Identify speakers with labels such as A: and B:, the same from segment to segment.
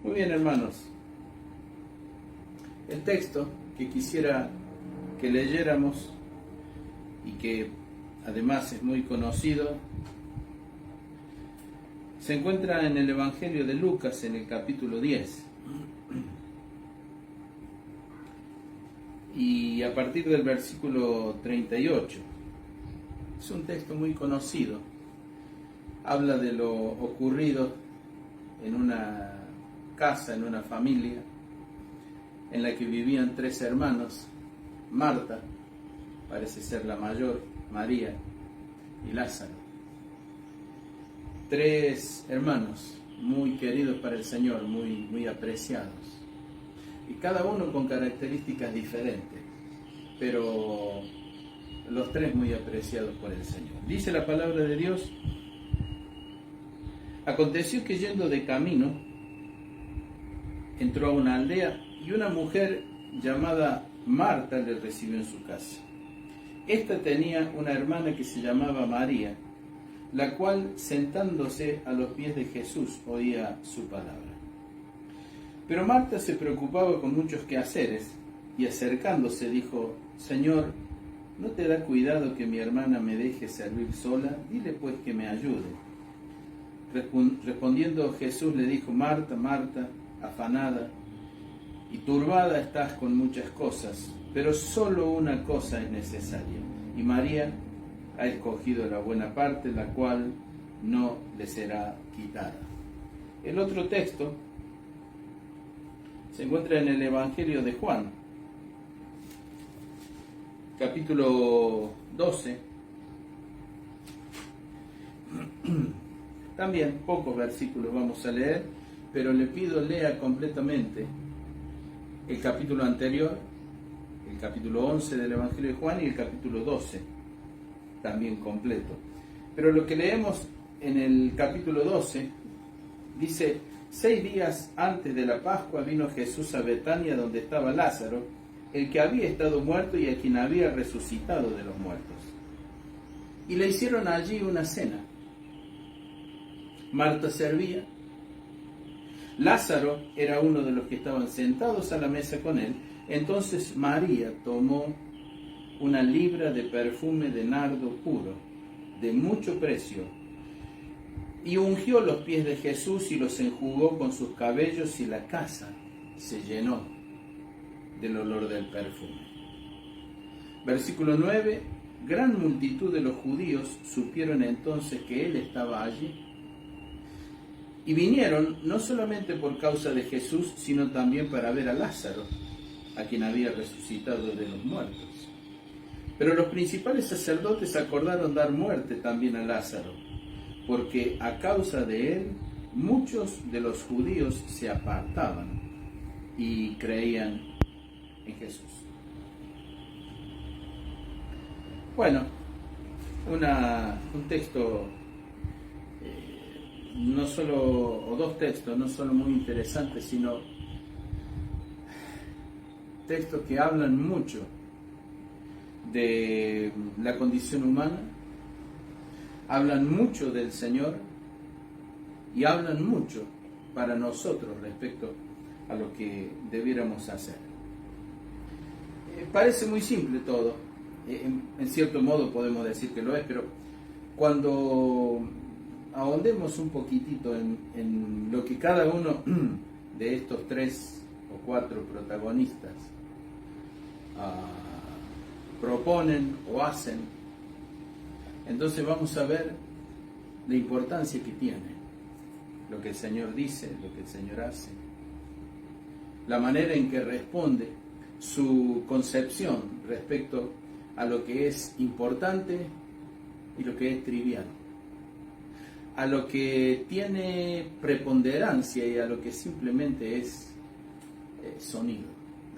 A: Muy bien, hermanos. El texto que quisiera que leyéramos y que además es muy conocido se encuentra en el Evangelio de Lucas, en el capítulo 10. Y a partir del versículo 38. Es un texto muy conocido. Habla de lo ocurrido en una casa, en una familia, en la que vivían 3 hermanos: Marta, parece ser la mayor, María y Lázaro. 3 hermanos muy queridos para el Señor, muy apreciados. Y cada uno con características diferentes, pero los 3 muy apreciados por el Señor. Dice la palabra de Dios: aconteció que yendo de camino, entró a una aldea y una mujer llamada Marta le recibió en su casa. Esta tenía una hermana que se llamaba María, la cual, sentándose a los pies de Jesús, oía su palabra. Pero Marta se preocupaba con muchos quehaceres y acercándose dijo: Señor, ¿no te da cuidado que mi hermana me deje servir sola? Dile pues que me ayude. Respondiendo Jesús le dijo: Marta, Marta, afanada y turbada estás con muchas cosas, pero solo una cosa es necesaria, y María ha escogido la buena parte, la cual no le será quitada. El otro texto se encuentra en el Evangelio de Juan, capítulo 12. También pocos versículos vamos a leer, pero le pido lea completamente el capítulo anterior, el capítulo 11 del Evangelio de Juan, y el capítulo 12, también completo. Pero lo que leemos en el capítulo 12 dice: 6 días antes de la Pascua vino Jesús a Betania, donde estaba Lázaro, el que había estado muerto y a quien había resucitado de los muertos. Y le hicieron allí una cena. Marta servía. Lázaro era uno de los que estaban sentados a la mesa con él. Entonces María tomó una libra de perfume de nardo puro, de mucho precio, y ungió los pies de Jesús y los enjugó con sus cabellos, y la casa se llenó del olor del perfume. Versículo 9. Gran multitud de los judíos supieron entonces que él estaba allí, y vinieron no solamente por causa de Jesús, sino también para ver a Lázaro, a quien había resucitado de los muertos. Pero los principales sacerdotes acordaron dar muerte también a Lázaro, porque a causa de él muchos de los judíos se apartaban y creían en Jesús. Bueno, un texto, no solo, o 2 textos, no solo muy interesantes, sino textos que hablan mucho de la condición humana, hablan mucho del Señor y hablan mucho para nosotros respecto a lo que debiéramos hacer. Parece muy simple todo, en cierto modo podemos decir que lo es, pero cuando ahondemos un poquitito en lo que cada uno de estos 3 o 4 protagonistas proponen o hacen, entonces vamos a ver la importancia que tiene lo que el Señor dice, lo que el Señor hace, la manera en que responde, su concepción respecto a lo que es importante y lo que es trivial, a lo que tiene preponderancia y a lo que simplemente es sonido,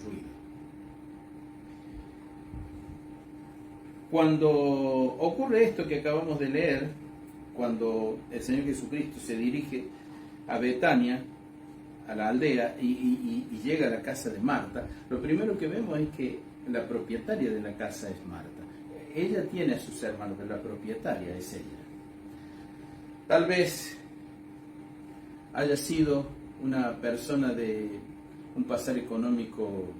A: ruido. Cuando ocurre esto que acabamos de leer, cuando el Señor Jesucristo se dirige a Betania, a la aldea, y llega a la casa de Marta, lo primero que vemos es que la propietaria de la casa es Marta. Ella tiene a sus hermanos, pero la propietaria es ella. Tal vez haya sido una persona de un pasar económico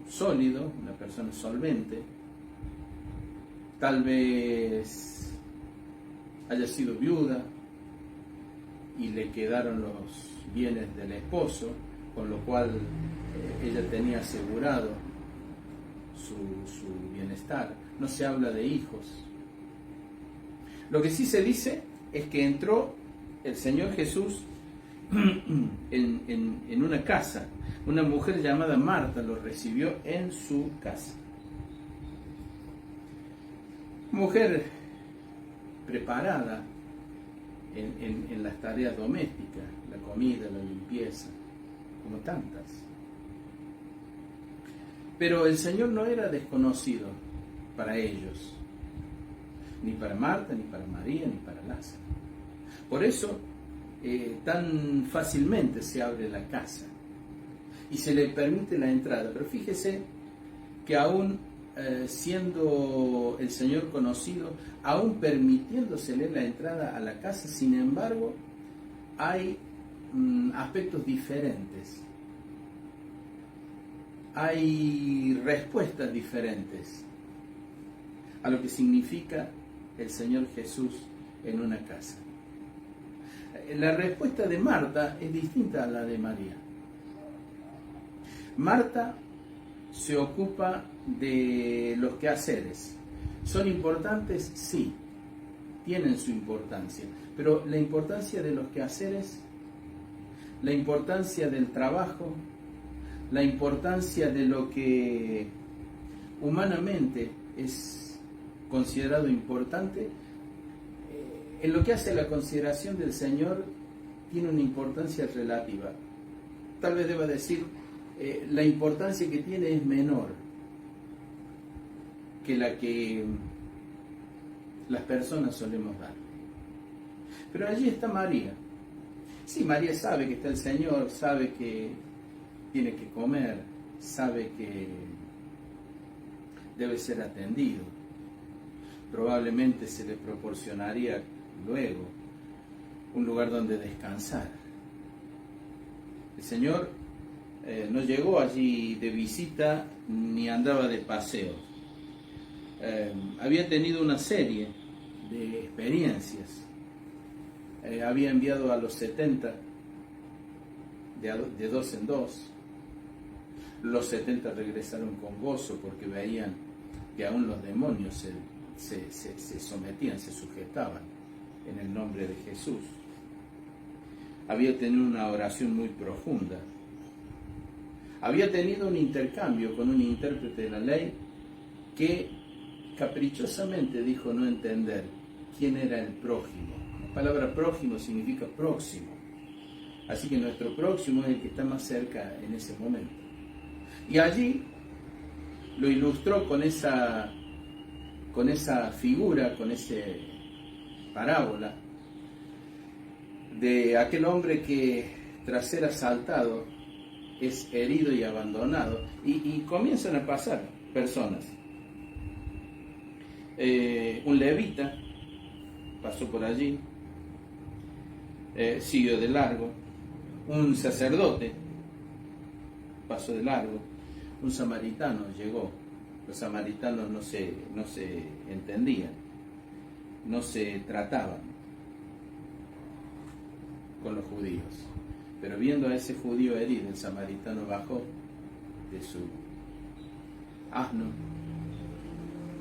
A: sólido, una persona solvente. Tal vez haya sido viuda y le quedaron los bienes del esposo, con lo cual ella tenía asegurado su bienestar. No se habla de hijos. Lo que sí se dice es que entró el Señor Jesús en una casa. Una mujer llamada Marta lo recibió en su casa. Mujer preparada en las tareas domésticas, la comida, la limpieza, como tantas. Pero el Señor no era desconocido para ellos, ni para Marta, ni para María, ni para Lázaro. Por eso tan fácilmente se abre la casa y se le permite la entrada. Pero fíjese que aún siendo el Señor conocido, aún permitiéndosele la entrada a la casa, sin embargo, hay aspectos diferentes. Hay respuestas diferentes a lo que significa el Señor Jesús en una casa. La respuesta de Marta es distinta a la de María. Marta se ocupa de los quehaceres. ¿Son importantes? Sí, tienen su importancia. Pero la importancia de los quehaceres, la importancia del trabajo, la importancia de lo que humanamente es considerado importante, en lo que hace a la consideración del Señor, tiene una importancia relativa. Tal vez deba decir, la importancia que tiene es menor que la que las personas solemos dar. Pero allí está María. Sí, María sabe que está el Señor, sabe que tiene que comer, sabe que debe ser atendido. Probablemente se le proporcionaría luego un lugar donde descansar. El Señor no llegó allí de visita ni andaba de paseo. Había tenido una serie de experiencias. Había enviado a los 70 de dos en dos. Los 70 regresaron con gozo porque veían que aún los demonios se sometían, se sujetaban en el nombre de Jesús. Había tenido una oración muy profunda. Había tenido un intercambio con un intérprete de la ley que caprichosamente dijo no entender quién era el prójimo. La palabra prójimo significa próximo. Así que nuestro próximo es el que está más cerca en ese momento. Y allí lo ilustró con esa figura, con esa parábola de aquel hombre que tras ser asaltado es herido y abandonado, y comienzan a pasar personas. Un levita pasó por allí, siguió de largo. Un sacerdote pasó de largo. Un samaritano llegó. Los samaritanos no se entendían, no se trataban con los judíos. Pero viendo a ese judío herido, el samaritano bajó de su asno,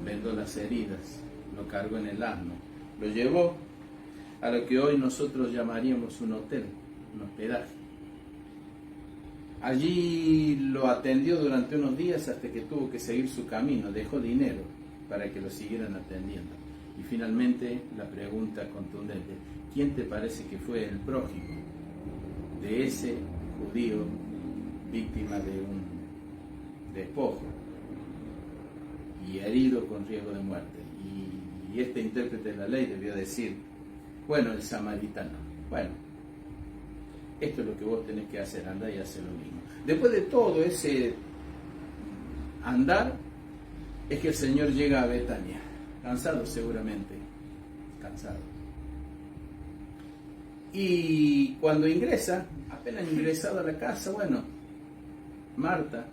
A: vendó las heridas, lo cargó en el asno, lo llevó a lo que hoy nosotros llamaríamos un hotel, un hospedaje. Allí lo atendió durante unos días hasta que tuvo que seguir su camino, dejó dinero para que lo siguieran atendiendo. Y finalmente la pregunta contundente: ¿quién te parece que fue el prójimo de ese judío víctima de un despojo y herido con riesgo de muerte? Y este intérprete de la ley debió decir, bueno, el samaritano, bueno, esto es lo que vos tenés que hacer, andá y hacer lo mismo. Después de todo ese andar, es que el Señor llega a Betania, cansado seguramente, cansado. Y cuando ingresa, apenas ingresado a la casa, bueno, Marta,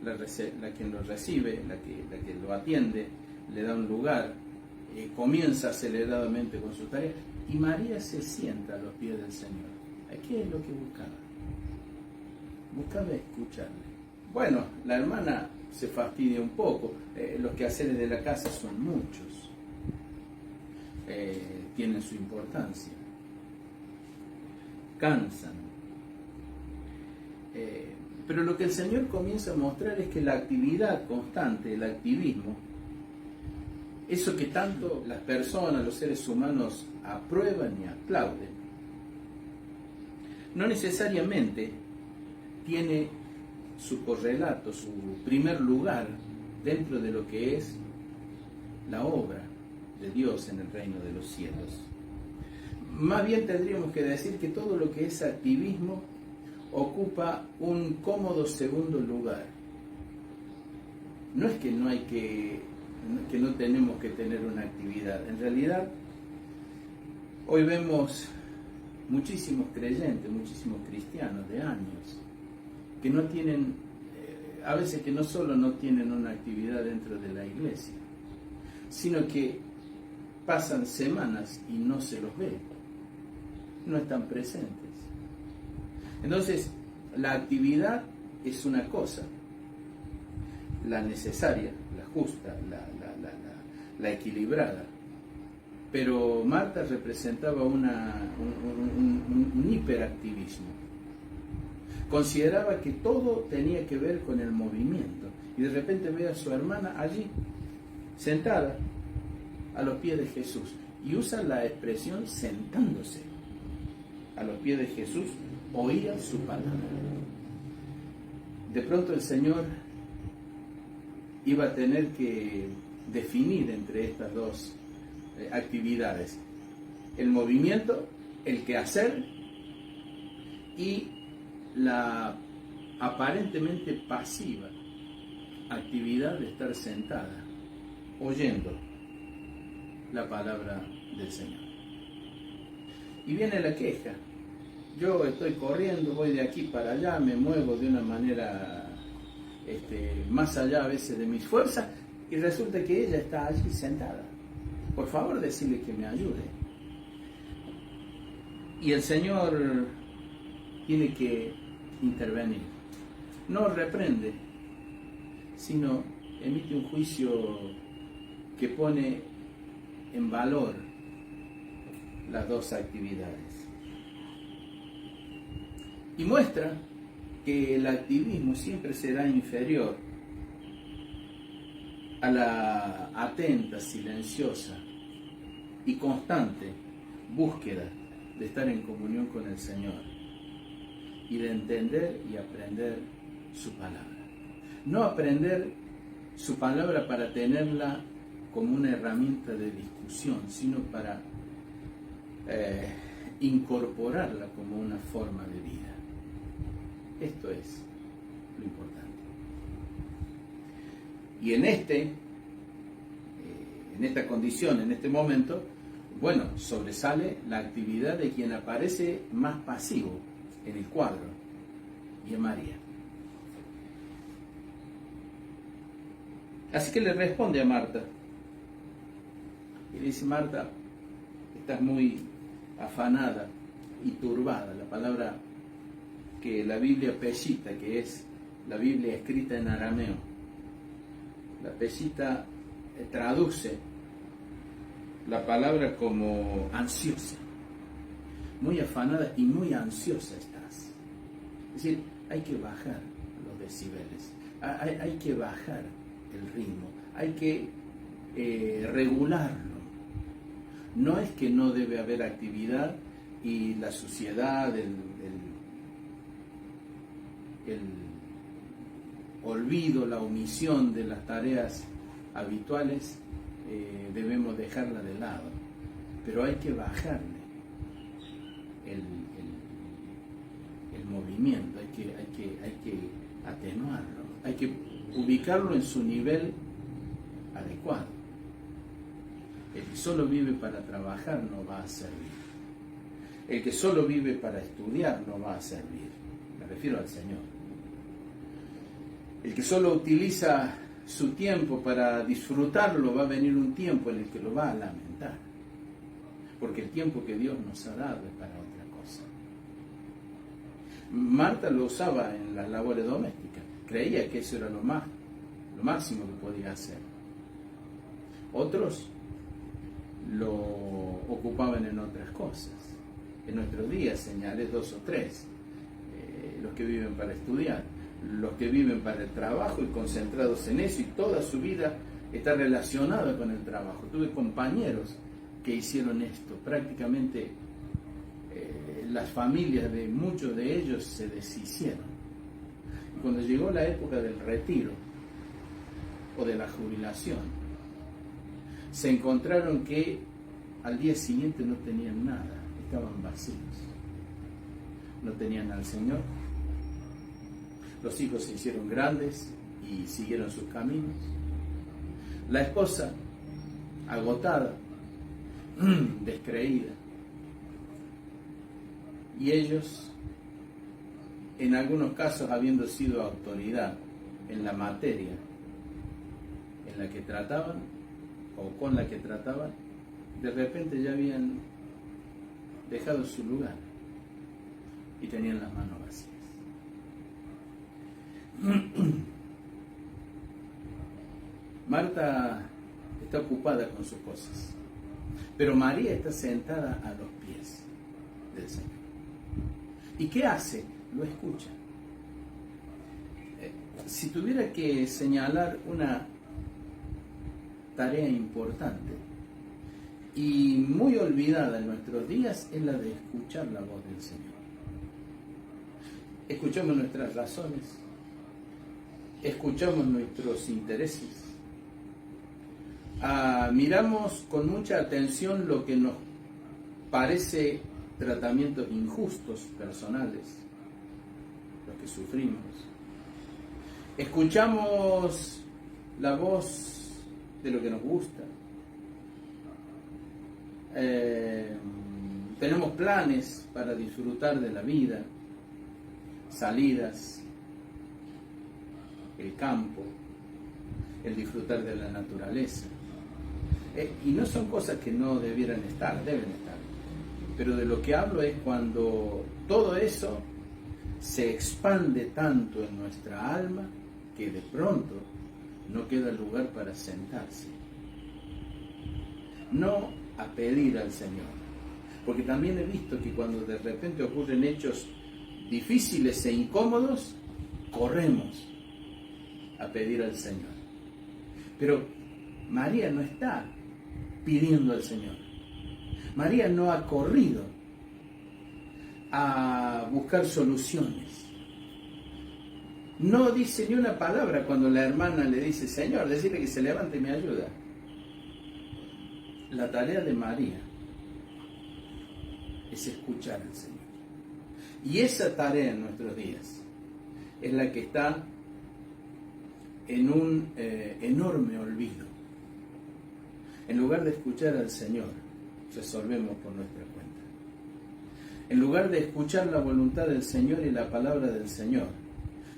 A: la quien lo recibe, la que lo atiende, le da un lugar, comienza aceleradamente con su tarea, y María se sienta a los pies del Señor. ¿Qué es lo que buscaba? Buscaba escucharle. Bueno, la hermana se fastidia un poco, los quehaceres de la casa son muchos, tienen su importancia, cansan. Pero lo que el Señor comienza a mostrar es que la actividad constante, el activismo, eso que tanto las personas, los seres humanos aprueban y aplauden, no necesariamente tiene su correlato, su primer lugar dentro de lo que es la obra de Dios en el reino de los cielos. Más bien tendríamos que decir que todo lo que es activismo ocupa un cómodo segundo lugar. No es que no tenemos que tener una actividad. En realidad, hoy vemos muchísimos creyentes, muchísimos cristianos de años, que no tienen, a veces que no solo no tienen una actividad dentro de la iglesia, sino que pasan semanas y no se los ve, no están presentes. Entonces, la actividad es una cosa, la necesaria, la justa, la equilibrada. Pero Marta representaba un hiperactivismo. Consideraba que todo tenía que ver con el movimiento. Y de repente ve a su hermana allí, sentada, a los pies de Jesús. Y usa la expresión sentándose. A los pies de Jesús, oía su palabra. De pronto el Señor iba a tener que definir entre estas dos actividades: el movimiento, el quehacer, y la aparentemente pasiva actividad de estar sentada oyendo la palabra del Señor. Y viene la queja: yo estoy corriendo, voy de aquí para allá, me muevo de una manera más allá a veces de mis fuerzas, y resulta que ella está allí sentada. Por favor, decirle que me ayude. Y el Señor tiene que intervenir. No reprende, sino emite un juicio que pone en valor las dos actividades. Y muestra que el activismo siempre será inferior a la atenta, silenciosa y constante búsqueda de estar en comunión con el Señor y de entender y aprender su palabra. No aprender su palabra para tenerla como una herramienta de discusión, sino para incorporarla como una forma de vida. Esto es lo importante. Y en esta condición, en este momento, bueno, sobresale la actividad de quien aparece más pasivo en el cuadro, y es María. Así que le responde a Marta, y le dice: Marta, estás muy afanada y turbada. La palabra que la Biblia Peshita, que es la Biblia escrita en arameo, la Peshita traduce la palabra como ansiosa, muy afanada y muy ansiosa estás. Es decir, hay que bajar los decibeles, hay que bajar el ritmo, hay que regularlo. No es que no debe haber actividad y la suciedad, el olvido, la omisión de las tareas habituales, debemos dejarla de lado, pero hay que bajarle el movimiento, hay que atenuarlo, hay que ubicarlo en su nivel adecuado. El que solo vive para trabajar no va a servir. El que solo vive para estudiar no va a servir. Me refiero al Señor. El que solo utiliza su tiempo para disfrutarlo, va a venir un tiempo en el que lo va a lamentar. Porque el tiempo que Dios nos ha dado es para otra cosa. Marta lo usaba en las labores domésticas. Creía que eso era lo máximo que podía hacer. Otros lo ocupaban en otras cosas. En nuestros días señalé 2 o 3. Los que viven para estudiar, los que viven para el trabajo y concentrados en eso, y toda su vida está relacionada con el trabajo. Tuve compañeros que hicieron esto. Prácticamente las familias de muchos de ellos se deshicieron. Y cuando llegó la época del retiro o de la jubilación, se encontraron que al día siguiente no tenían nada, estaban vacíos. No tenían al Señor. Los hijos se hicieron grandes y siguieron sus caminos. La esposa, agotada, descreída. Y ellos, en algunos casos habiendo sido autoridad en la materia en la que trataban o con la que trataban, de repente ya habían dejado su lugar y tenían las manos vacías. Marta está ocupada con sus cosas, pero María está sentada a los pies del Señor. ¿Y qué hace? Lo escucha. Si tuviera que señalar una tarea importante y muy olvidada en nuestros días, es la de escuchar la voz del Señor. Escuchamos nuestras razones, escuchamos nuestros intereses, miramos con mucha atención lo que nos parece tratamientos injustos personales, los que sufrimos. Escuchamos la voz de lo que nos gusta. Tenemos planes para disfrutar de la vida, salidas, el campo, el disfrutar de la naturaleza. Y no son cosas que no debieran estar, deben estar. Pero de lo que hablo es cuando todo eso se expande tanto en nuestra alma que de pronto no queda lugar para sentarse. No a pedir al Señor. Porque también he visto que cuando de repente ocurren hechos difíciles e incómodos, corremos a pedir al Señor. Pero María no está pidiendo al Señor. María no ha corrido a buscar soluciones. No dice ni una palabra cuando la hermana le dice: Señor, decirle que se levante y me ayuda. La tarea de María es escuchar al Señor. Y esa tarea en nuestros días es la que está en un enorme olvido. En lugar de escuchar al Señor, resolvemos por nuestra cuenta. En lugar de escuchar la voluntad del Señor y la palabra del Señor,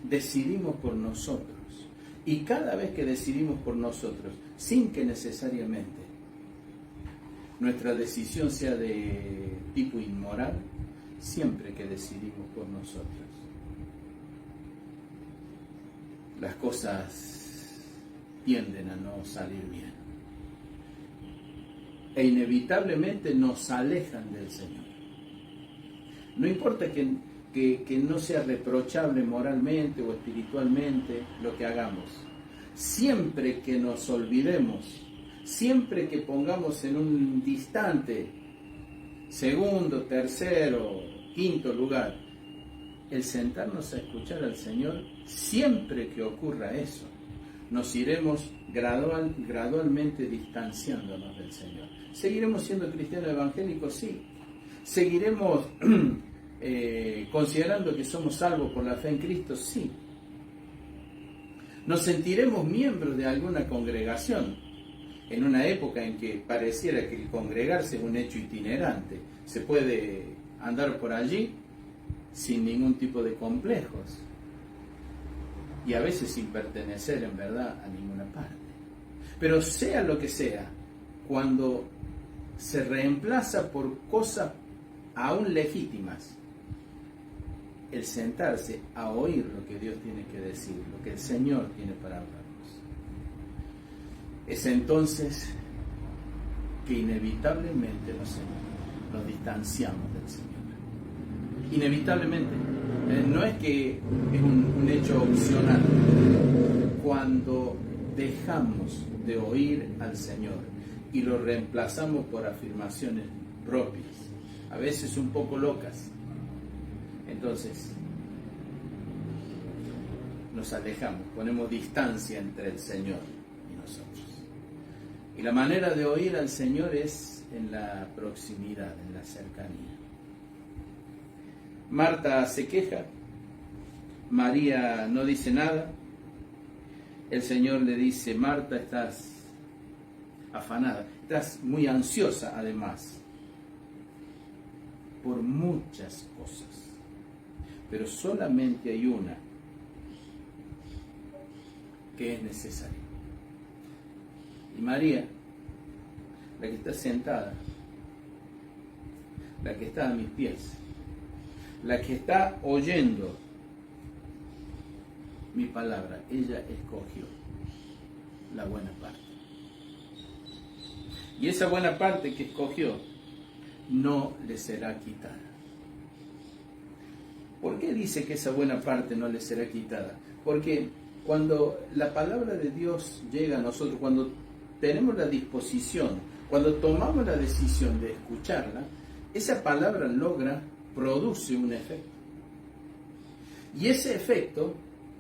A: decidimos por nosotros. Y cada vez que decidimos por nosotros, sin que necesariamente nuestra decisión sea de tipo inmoral, siempre que decidimos por nosotros, las cosas tienden a no salir bien. E inevitablemente nos alejan del Señor. No importa que no sea reprochable moralmente o espiritualmente lo que hagamos. Siempre que nos olvidemos, siempre que pongamos en un distante, segundo, tercero, quinto lugar, el sentarnos a escuchar al Señor, siempre que ocurra eso, nos iremos gradualmente distanciándonos del Señor. ¿Seguiremos siendo cristianos evangélicos? Sí. ¿Seguiremos considerando que somos salvos por la fe en Cristo? Sí. ¿Nos sentiremos miembros de alguna congregación? En una época en que pareciera que el congregarse es un hecho itinerante, se puede andar por allí sin ningún tipo de complejos y a veces sin pertenecer en verdad a ninguna parte. Pero sea lo que sea, cuando se reemplaza por cosas aún legítimas, el sentarse a oír lo que Dios tiene que decir, lo que el Señor tiene para hablarnos, es entonces que inevitablemente nos distanciamos del Señor. Inevitablemente. No es que es un hecho opcional. Cuando dejamos de oír al Señor y lo reemplazamos por afirmaciones propias, a veces un poco locas, entonces nos alejamos, ponemos distancia entre el Señor y nosotros. Y la manera de oír al Señor es en la proximidad, en la cercanía. Marta se queja, María no dice nada. El Señor le dice: Marta, estás afanada, estás muy ansiosa además, por muchas cosas, pero solamente hay una que es necesaria. Y María, la que está sentada, la que está a mis pies, la que está oyendo mi palabra, ella escogió la buena parte. Y esa buena parte que escogió no le será quitada. ¿Por qué dice que esa buena parte no le será quitada? Porque cuando la palabra de Dios llega a nosotros, cuando tenemos la disposición, cuando tomamos la decisión de escucharla, esa palabra produce un efecto. Y ese efecto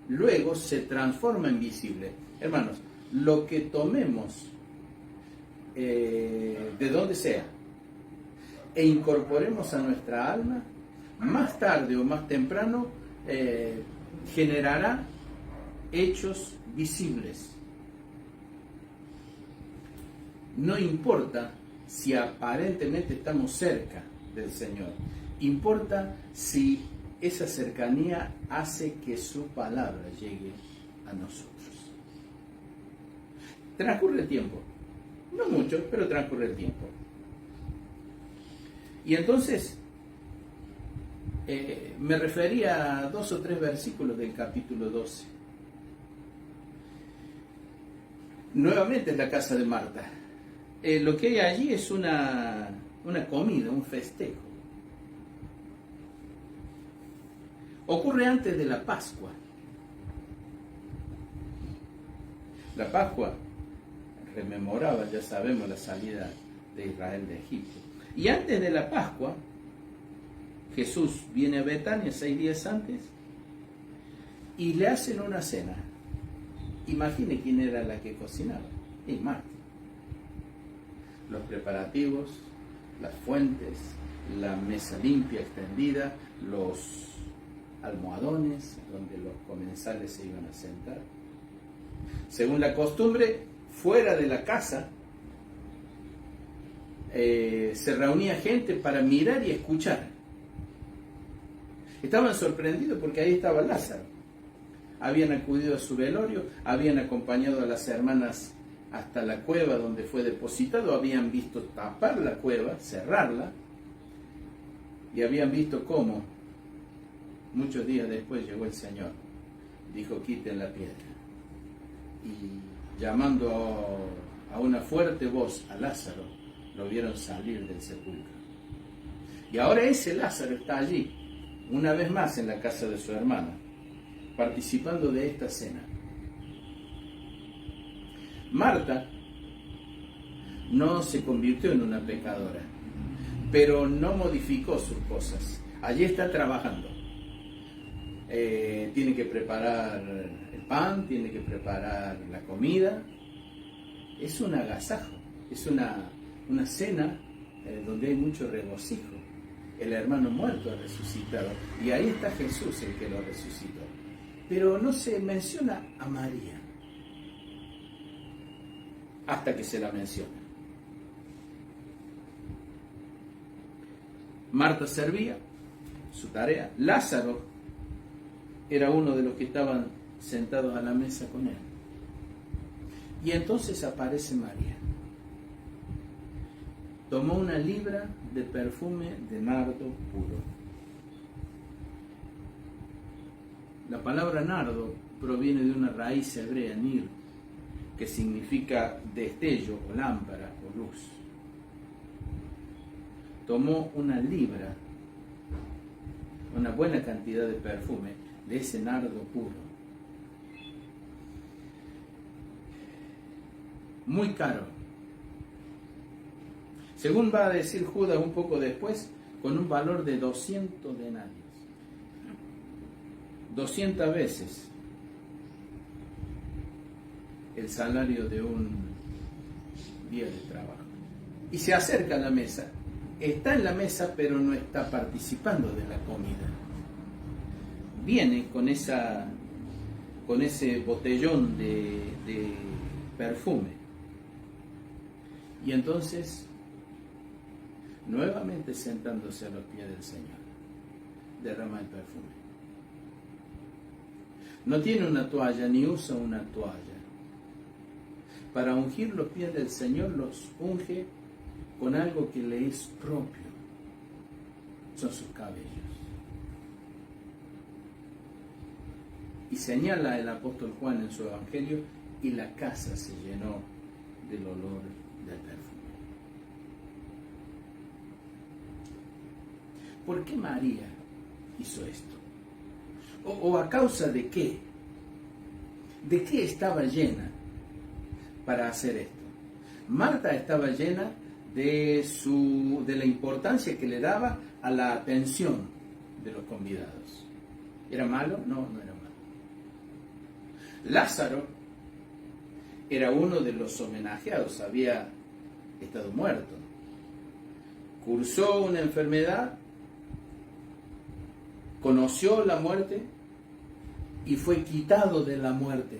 A: luego se transforma en visible. Hermanos, lo que tomemos de donde sea e incorporemos a nuestra alma, más tarde o más temprano generará hechos visibles. No importa si aparentemente estamos cerca del Señor, importa si esa cercanía hace que su palabra llegue a nosotros. Transcurre el tiempo, no mucho, pero transcurre el tiempo. Y entonces me refería a 2 o 3 versículos del capítulo 12. Nuevamente es la casa de Marta. Lo que hay allí es una comida, un festejo. Ocurre antes de la Pascua. La Pascua rememoraba, ya sabemos, la salida de Israel de Egipto. Y antes de la Pascua, Jesús viene a Betania 6 días antes y le hacen una cena. Imagine quién era la que cocinaba. Y Marta. Los preparativos, las fuentes, la mesa limpia extendida, los almohadones donde los comensales se iban a sentar. Según la costumbre, fuera de la casa se reunía gente para mirar y escuchar. Estaban sorprendidos porque ahí estaba Lázaro. Habían acudido a su velorio, habían acompañado a las hermanas hasta la cueva donde fue depositado, habían visto tapar la cueva, cerrarla, y habían visto cómo muchos días después llegó el Señor. Dijo: quiten la piedra. Y llamando a una fuerte voz a Lázaro, lo vieron salir del sepulcro. Y ahora ese Lázaro está allí, una vez más en la casa de su hermana, participando de esta cena. Marta no se convirtió en una pecadora, pero no modificó sus cosas. Allí está trabajando. Tiene que preparar el pan, tiene que preparar la comida. Es un agasajo, es una cena donde hay mucho regocijo. El hermano muerto ha resucitado y ahí está Jesús, el que lo resucitó. Pero no se menciona a María hasta que se la menciona. Marta servía su tarea. Lázaro era uno de los que estaban sentados a la mesa con él. Y entonces aparece María. Tomó una libra de perfume de nardo puro. La palabra nardo proviene de una raíz hebrea, nir, que significa destello o lámpara o luz. Tomó una libra, una buena cantidad de perfume de ese nardo puro. Muy caro. Según va a decir Judas un poco después, con un valor de 200 denarios. 200 veces el salario de un día de trabajo. Y se acerca a la mesa. Está en la mesa, pero no está participando de la comida. Viene con ese botellón de perfume. Y entonces, nuevamente sentándose a los pies del Señor, derrama el perfume. No tiene una toalla, ni usa una toalla. Para ungir los pies del Señor, los unge con algo que le es propio. Son sus cabellos. Y señala el apóstol Juan en su evangelio, y la casa se llenó del olor del perfume. ¿Por qué María hizo esto? ¿O a causa de qué? ¿De qué estaba llena para hacer esto? Marta estaba llena de la importancia que le daba a la atención de los convidados. ¿Era malo? No, no era malo. Lázaro era uno de los homenajeados, había estado muerto. Cursó una enfermedad, conoció la muerte y fue quitado de la muerte,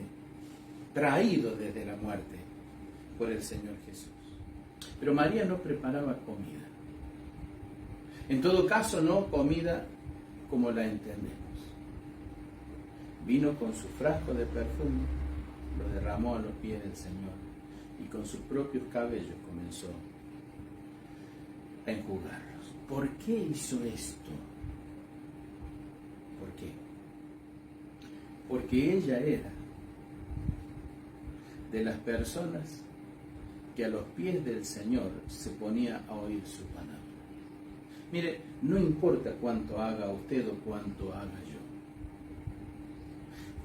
A: traído desde la muerte por el Señor Jesús. Pero María no preparaba comida. En todo caso, no comida como la entendemos. Vino con su frasco de perfume, lo derramó a los pies del Señor y con sus propios cabellos comenzó a enjugarlos. ¿Por qué hizo esto? ¿Por qué? Porque ella era de las personas que a los pies del Señor se ponía a oír su palabra. Mire, no importa cuánto haga usted o cuánto haga yo.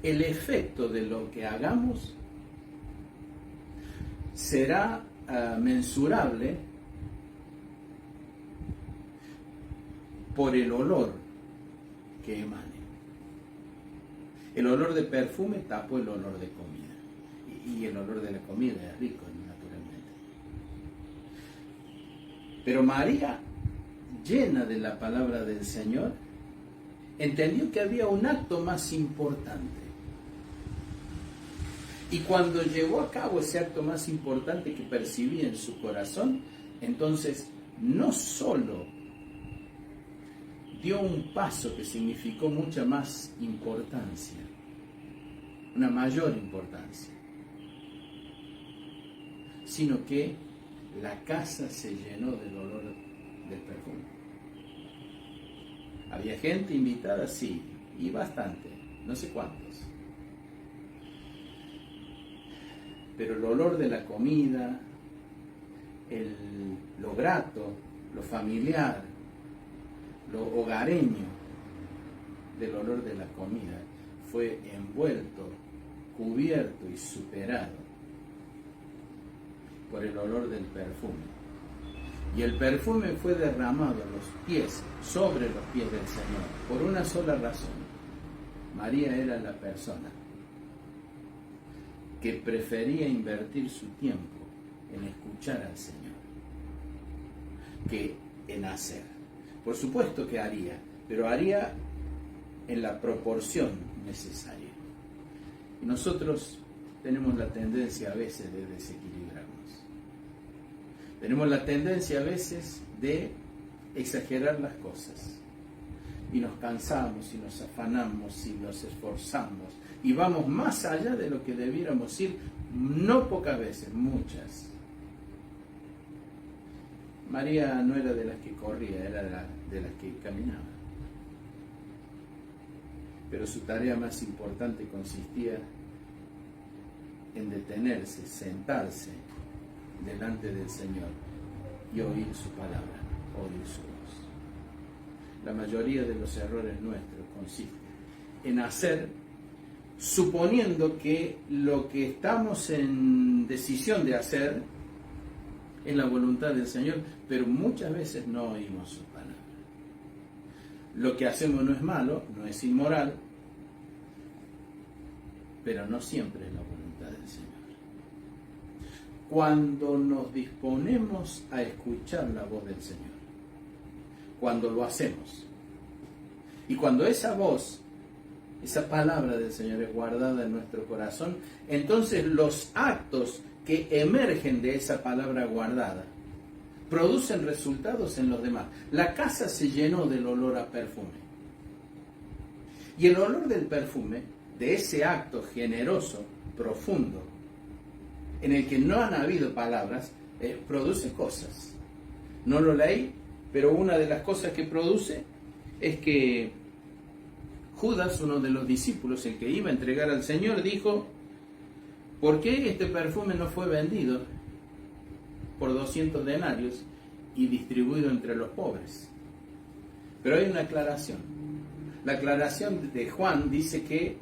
A: El efecto de lo que hagamos será mensurable por el olor que emane. El olor de perfume tapó el olor de comida. Y el olor de la comida es rico, naturalmente. Pero María, llena de la palabra del Señor, entendió que había un acto más importante. Y cuando llevó a cabo ese acto más importante que percibía en su corazón, entonces no solo dio un paso que significó mucha más importancia, una mayor importancia, sino que la casa se llenó del olor del perfume. ¿Había gente invitada? Sí, y bastante, no sé cuántos. Pero el olor de la comida, lo grato, lo familiar, lo hogareño del olor de la comida fue envuelto, cubierto y superado por el olor del perfume. Y el perfume fue derramado a los pies, sobre los pies del Señor, por una sola razón. María era la persona que prefería invertir su tiempo en escuchar al Señor que en hacer. Por supuesto que haría, pero haría en la proporción necesaria. Y nosotros tenemos la tendencia a veces de desequilibrarnos. Tenemos la tendencia a veces de exagerar las cosas. Y nos cansamos y nos afanamos y nos esforzamos y vamos más allá de lo que debiéramos ir, no pocas veces, muchas. María no era de las que corría, era de las que caminaba. Pero su tarea más importante consistía en detenerse, sentarse delante del Señor y oír su palabra, oír su voz. La mayoría de los errores nuestros consisten en hacer, suponiendo que lo que estamos en decisión de hacer es la voluntad del Señor, pero muchas veces no oímos su palabra. Lo que hacemos no es malo, no es inmoral, pero no siempre es la voluntad del Señor. Cuando nos disponemos a escuchar la voz del Señor, cuando lo hacemos, y cuando esa voz, esa palabra del Señor es guardada en nuestro corazón, entonces los actos que emergen de esa palabra guardada producen resultados en los demás. La casa se llenó del olor a perfume. Y el olor del perfume, de ese acto generoso, profundo, en el que no han habido palabras, produce cosas. No lo leí, pero una de las cosas que produce es que Judas, uno de los discípulos, el que iba a entregar al Señor, dijo: ¿por qué este perfume no fue vendido por 200 denarios y distribuido entre los pobres? Pero hay una aclaración. La aclaración de Juan dice que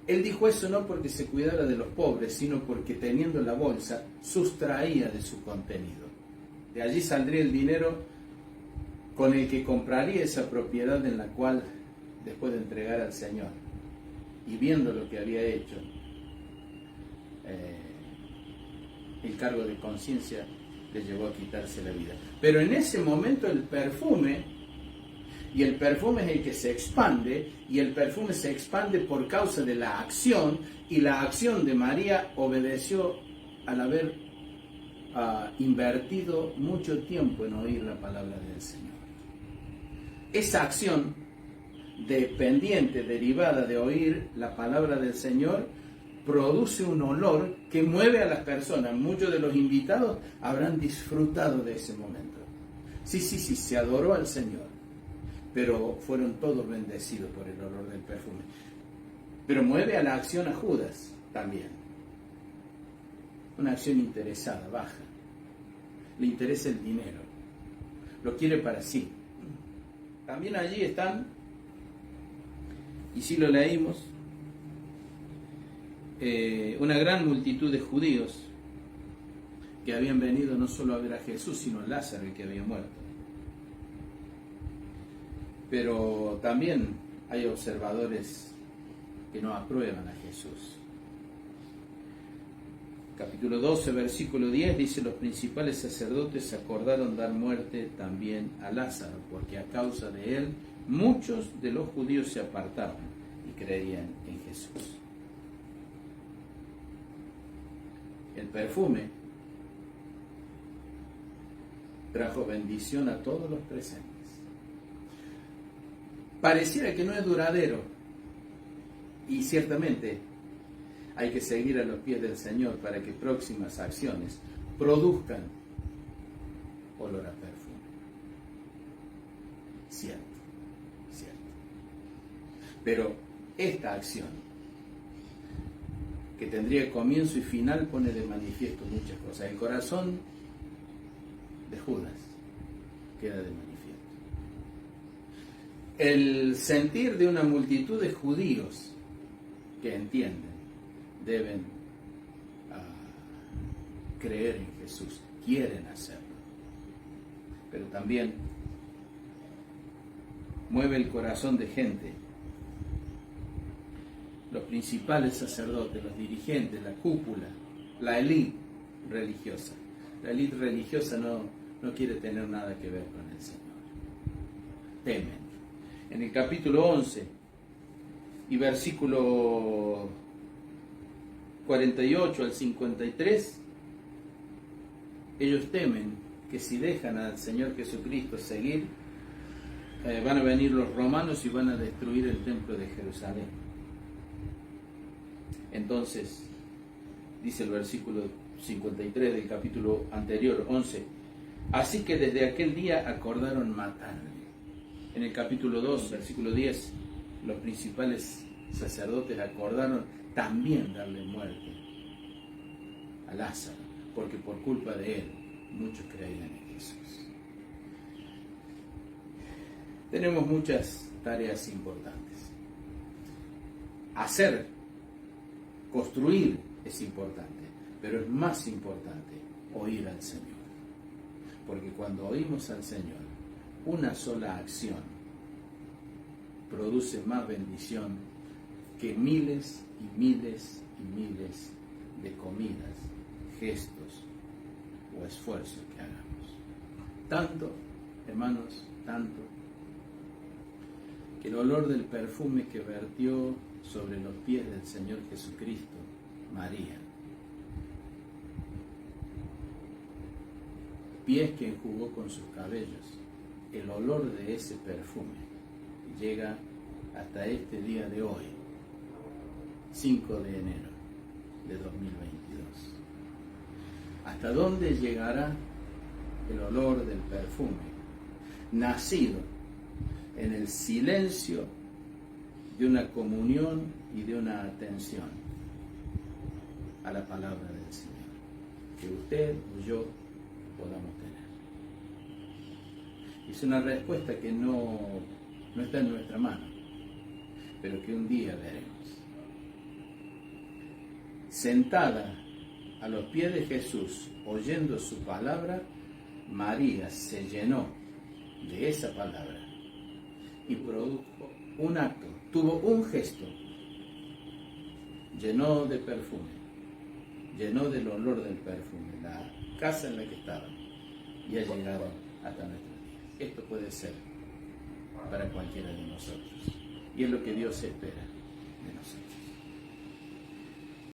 A: él dijo eso no porque se cuidara de los pobres, sino porque teniendo la bolsa, sustraía de su contenido. De allí saldría el dinero con el que compraría esa propiedad en la cual, después de entregar al Señor, y viendo lo que había hecho, el cargo de conciencia le llevó a quitarse la vida. Pero en ese momento el perfume, y el perfume es el que se expande, y el perfume se expande por causa de la acción, y la acción de María obedeció al haber invertido mucho tiempo en oír la palabra del Señor. Esa acción dependiente, derivada de oír la palabra del Señor, produce un olor que mueve a las personas. Muchos de los invitados habrán disfrutado de ese momento. Sí, se adoró al Señor, pero fueron todos bendecidos por el olor del perfume. Pero mueve a la acción a Judas también. Una acción interesada, baja. Le interesa el dinero. Lo quiere para sí. También allí están, y si lo leímos, una gran multitud de judíos que habían venido no solo a ver a Jesús, sino a Lázaro, el que había muerto. Pero también hay observadores que no aprueban a Jesús. Capítulo 12, versículo 10 dice: los principales sacerdotes acordaron dar muerte también a Lázaro, porque a causa de él muchos de los judíos se apartaban y creían en Jesús. El perfume trajo bendición a todos los presentes. Pareciera que no es duradero, y ciertamente hay que seguir a los pies del Señor para que próximas acciones produzcan olor a perfume. Cierto. Pero esta acción, que tendría comienzo y final, pone de manifiesto muchas cosas. El corazón de Judas queda de manifiesto. El sentir de una multitud de judíos que entienden, deben creer en Jesús, quieren hacerlo. Pero también mueve el corazón de gente, los principales sacerdotes, los dirigentes, la cúpula, la élite religiosa. La élite religiosa no quiere tener nada que ver con el Señor. Temen. En el capítulo 11 y versículo 48 al 53, ellos temen que si dejan al Señor Jesucristo seguir, van a venir los romanos y van a destruir el templo de Jerusalén. Entonces, dice el versículo 53 del capítulo anterior, 11, así que desde aquel día acordaron matarle. En el capítulo 2, versículo 10, los principales sacerdotes acordaron también darle muerte a Lázaro, porque por culpa de él muchos creían en Jesús. Tenemos muchas tareas importantes. Construir es importante, pero es más importante oír al Señor. Porque cuando oímos al Señor, una sola acción produce más bendición que miles y miles y miles de comidas, gestos o esfuerzos que hagamos. Tanto, hermanos, tanto, que el olor del perfume que vertió sobre los pies del Señor Jesucristo, María, pies que enjugó con sus cabellos, el olor de ese perfume llega hasta este día de hoy, 5 de enero de 2022. ¿Hasta dónde llegará el olor del perfume nacido en el silencio de una comunión y de una atención a la palabra del Señor, que usted o yo podamos tener? Es una respuesta que no está en nuestra mano, pero que un día veremos. Sentada a los pies de Jesús, oyendo su palabra, María se llenó de esa palabra y produjo un acto, tuvo un gesto, llenó de perfume, llenó del olor del perfume la casa en la que estaban y ha llegado hasta nuestros días. Esto puede ser para cualquiera de nosotros y es lo que Dios espera.